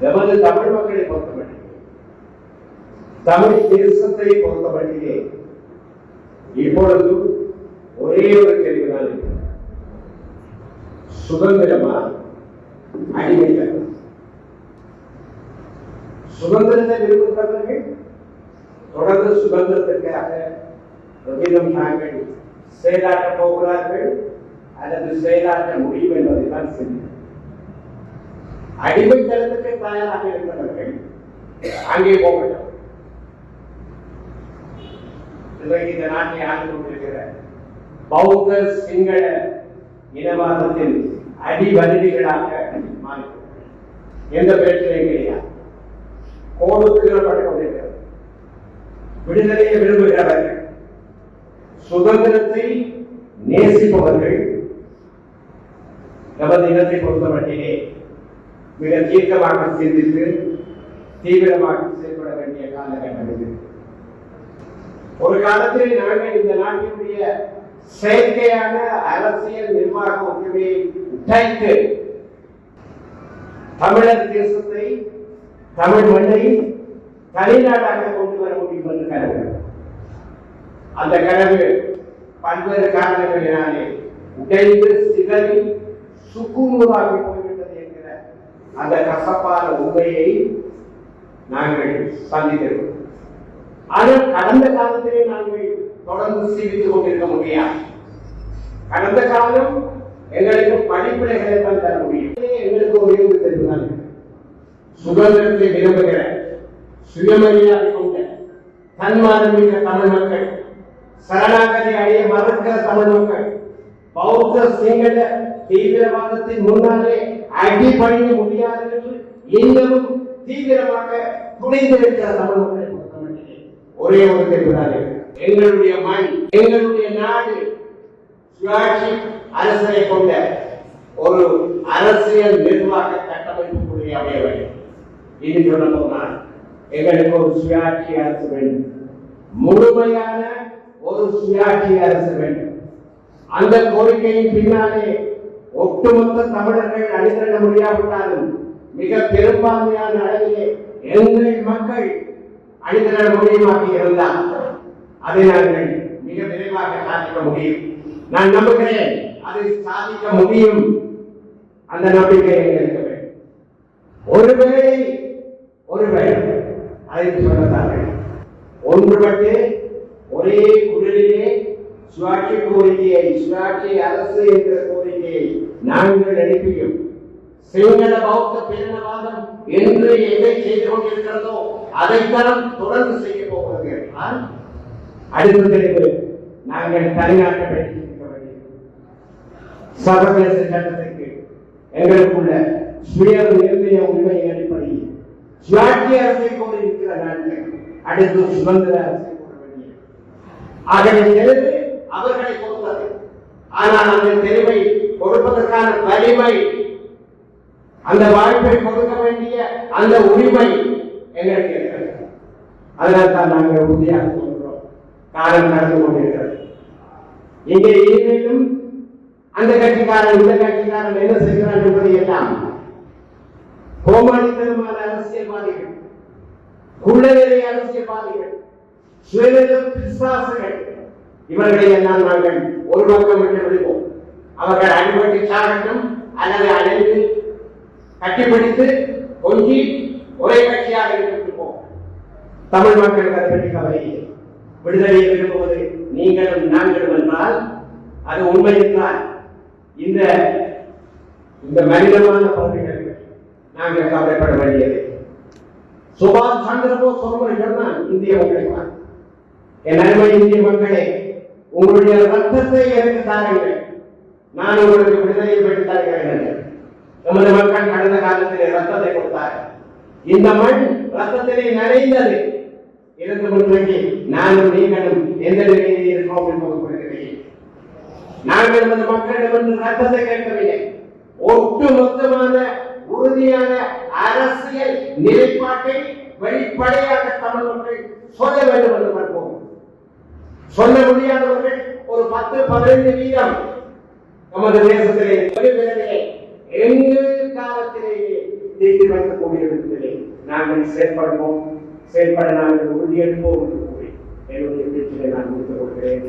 எமது தமிழ் மக்களை பொறுத்தமட்டிலே, தமிழ் தேசத்தை பொறுத்தமட்டிலே இப்பொழுது ஒரே ஒரு கேள்விதான் இருக்கிறது. சுதந்திரமா அடிமைத்தனம்? சுதந்திரத்தை விரும்புகிறவர்கள் தொடர்ந்து சுதந்திரத்திற்காக தாங்கள் செயலாற்றப் போகிறார்கள் அல்லது செயலாற்ற முடியும் என்பதை தான் செய்யும். அடிமைத்தனத்துக்கு தயாராக இருக்கிறவர்கள் அங்கே போகட்டும். இந்த நாட்டை ஆண்டு கொண்டிருக்கிற பௌத்த சிங்கள இனவாதத்தின் அடிவருடிகளாக மாறி எந்த பிரச்சனையும் கிடையாது. கோபுக்கிறப்பட்டு கொண்டிருக்கிறது. விடுதலையை விரும்புகிறவர்கள், சுதந்திரத்தை நேசிப்பவர்கள் நமது இனத்தை பொறுத்தமட்டிலே மிக தீர்க்கமாக சிந்தித்து தீவிரமாக செயல்பட வேண்டிய காலகட்டம் இது. ஒரு காலத்தில் நாங்கள் இந்த நாட்டினுடைய செயற்கையான அரசியல் நிர்வாக ஒற்றுமையை உடைத்து தமிழர் தேசத்தை, தமிழ் மண்ணை தனிநாடாக கொண்டு வர முடியும் என்று கனவு. அந்த கனவு பல்வேறு காரணங்களினாலே உடைந்து சிதறி சுக்குநூறாகி போய்விட்டது என்கிற அந்த கசப்பான உண்மையை நாங்கள் சந்தித்திருக்கிறோம். ஆனால் கடந்த காலத்திலே நாங்கள் தொடர்ந்து சீவித்துக் கொண்டிருக்க முடியாது. கடந்த காலம் எங்களுக்கு படிப்பினைகளை தான் தர முடியும். எங்களுக்கு ஒரே ஒரு தெரிவுதான், சுதந்திரத்தை விரும்புகிற சுயமரியாதை கொண்ட தன்மானமிக்க தமிழ் மக்கள், சரணாகதி அடைய மறுக்கிற தமிழ் மக்கள், பௌத்த சிங்கள தீவிரவாதத்தின் முன்னாலே அடிபணிய முடியாது என்று இன்னமும் தீவிரமாக துணிந்திருக்கிற தமிழ் மக்களை பொறுத்தமட்டிலே ஒரே ஒரு தெரிவுதான், எங்களுடைய மண், எங்களுடைய நாடு சுயாட்சி அரசை கொண்ட ஒரு அரசியல் நிர்வாக கட்டமைப்புக்குரிய அமைய வேண்டும். இது சொல்ல போனால் எங்களுக்கு ஒரு சுயாட்சி அரசு வேண்டும், முழுமையான ஒரு சுயாட்சி அரசு வேண்டும். அந்த கோரிக்கையின் பின்னாலே ஒட்டுமொத்த தமிழர்கள் அணிதிரள முடியாவிட்டாலும் மிக பெரும்பான்மையான அளவிலே எங்கள் மக்கள் அணிதிரள முடியுமாக இருந்தால் அதை நாங்கள் மிக விரைவாக சாதிக்க முடியும். நான் நம்புகிறேன் அதை சாதிக்க முடியும். அந்த நம்பிக்கை எங்களுக்கு வேண்டும். ஒருவேளை அதை சொல்லத்தார்கள் ஒன்றுபட்டு ஒரே குரலிலே சுயாட்சி கோரிக்கையை, சுயாட்சி அரசு என்ற கோரிக்கையை நாங்கள் எழுப்பியும் சிங்கள பௌத்த பேரினவாதம் என்று எதை செய்து கொண்டிருக்கிறதோ அதைத்தான் தொடர்ந்து செய்ய போகிறது. அடுத்த தெரிவு, நாங்கள் தனிநாட்டை பற்றி சர்வதேச சட்டத்திற்கு எங்களுக்குள்ள சுய நிர்ணய உரிமையின் அடிப்படையில் சுயாட்சி அரசை கோரியிருக்கிற நாட்டில் அடுத்து சுதந்திர அரசை கோர வேண்டிய ஆகவே தெரிவு அவர்களை பொறுத்தது. ஆனால் அந்த தெரிவை கொடுப்பதற்கான வலிமை, அந்த வாய்ப்பை கொடுக்க வேண்டிய அந்த உரிமை எங்களுக்கு இருக்கிறது. அதனால் தான் நாங்கள் உறுதியாக சொல்கிறோம். காலம் நடந்து கொண்டிருக்கிறது. இங்கே இனிமேலும் அந்த கட்சிக்காரன் இந்த கட்சிக்காரன் என்ன செய்கிறான் என்பதை எல்லாம் கோமாளித்தனமான அரசியல்வாதிகள், குள்ளவேலை அரசியல்வாதிகள், சுயநல பிசாசுகள், இவர்களை எல்லாம் நாங்கள் ஒரு பக்கம் விட்டு விடுவோம். அவர்கள் அடிபட்டு சாகட்டும் அல்லது அடைந்து கட்டிப்பிடித்து கொஞ்சி ஒரே கட்சியாக இருப்போம். தமிழ் மக்கள் அதை பற்றி கவலை. விடுதலையை விரும்புவது நீங்களும் நாங்களும் என்றால் அது உண்மை என்றால் இந்த மனிதமான பகுதிகளுக்கு நாங்கள் கவலைப்பட வேண்டியது. சுபாஷ் சந்திர போஸ் ஒருமுறை சொன்னான், இந்திய மக்கள், என் அருமை இந்திய மக்களே, உங்களுடைய ரத்தத்தை எனக்கு தாருங்கள், நான் உங்களுக்கு விடுதலையை பெற்று தருகிறேன். நமது மக்கள் கடந்த காலத்திலே ரத்தத்தை கொடுத்தார்கள். இந்த மண் ரத்தத்திலே நனைந்தது. இருந்து முன்வைக்கு நானும் நீங்களும் எந்த நிலையில் இருக்கிறோம் என்பது குறிக்கிறேன். நாங்கள் நமது மக்களிடமிருந்து ரத்தத்தை கேட்கவில்லை. ஒட்டுமொத்தமான உறுதியான அரசியல் நிலைப்பாட்டை வெளிப்படையாக தமிழ் மக்கள் சொல்ல வேண்டும் என்று பார்ப்போம். சொல்ல முடியாதவர்கள் ஒரு 10-15% நமது தேசத்திலே எங்கள் காலத்திலேயே வீட்டில் வைக்கக்கூடிய விதத்திலே நாங்கள் செயல்படுவோம், செயல்பட நாங்கள் உறுதியேற்போம் என்று கூறி என்னுடைய பேச்சினை நான் முடித்துக் கொள்கிறேன்.